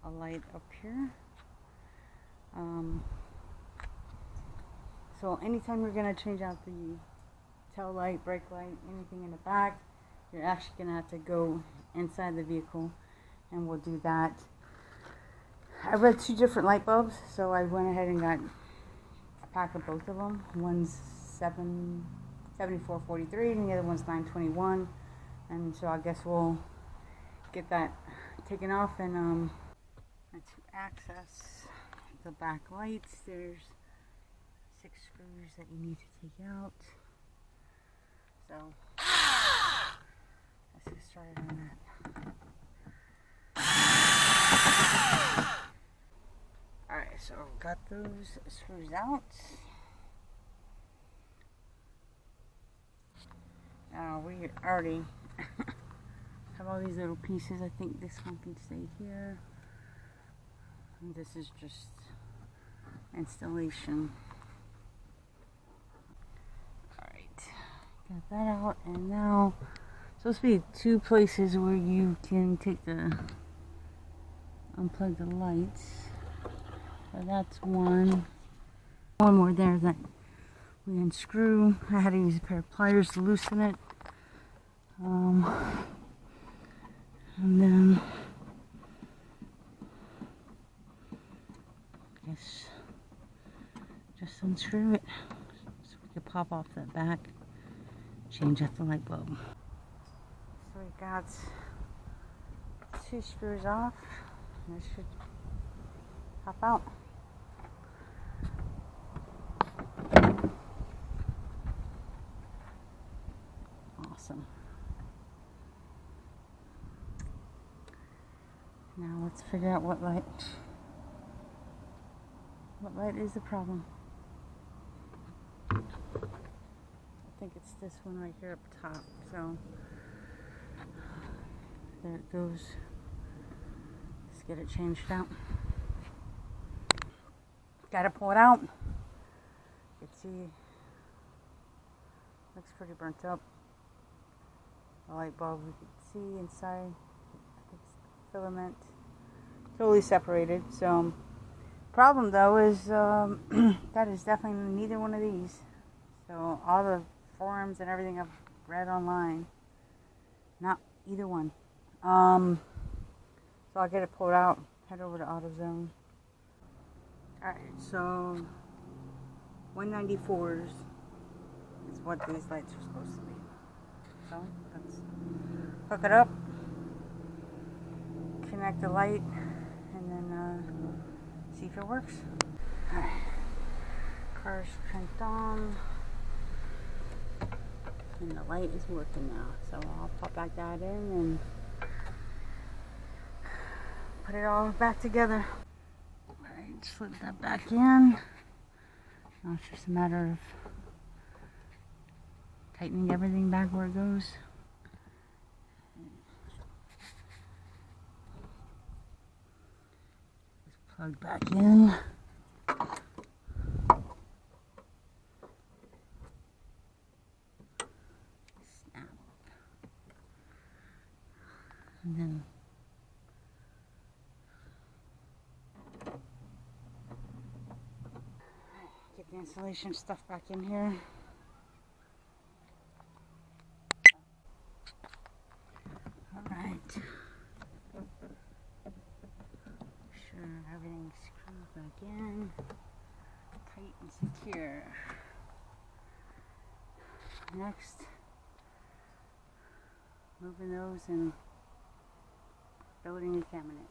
a light up here. So anytime you're going to change out the tail light, brake light, anything in the back, you're actually going to have to go inside the vehicle, and we'll do that. I read 2 different light bulbs, so I went ahead and got a pack of both of them. One's 74.43 and the other one's 9.21, and so I guess we'll get that taken off. And to access the back lights, there's 6 screws that you need to take out. So let's get started on that. Alright, so got those screws out. Now we already have all these little pieces. I think this one can stay here. And this is just installation. Alright, got that out, and now supposed to be 2 places where you can take the unplug the lights. So that's one more there that we unscrew. I had to use a pair of pliers to loosen it. And then I guess just unscrew it so we can pop off that back, change out the light bulb. So we got 2 screws off, and this should pop out. Awesome. Now let's figure out what light is the problem. I think it's this one right here up top. So there it goes. Let's get it changed out. Gotta pull it out. You can see, looks pretty burnt up. The light bulb, we can see inside, it's filament, totally separated. So, problem though is that is definitely neither one of these. So all the forums and everything I've read online, not either one. So I'll get it pulled out, head over to AutoZone. Alright, so 194s is what these lights are supposed to be. So let's hook it up, connect the light, and then see if it works. Alright, car's cranked on, and the light is working now. So I'll pop back that in and put it all back together. Alright, slip that back in. Now it's just a matter of tightening everything back where it goes. Just plug back in. Snap. And then get the installation stuff back in here. Alright. Sure everything's screwed back in. Tight and secure. Next, moving those and building a cabinet.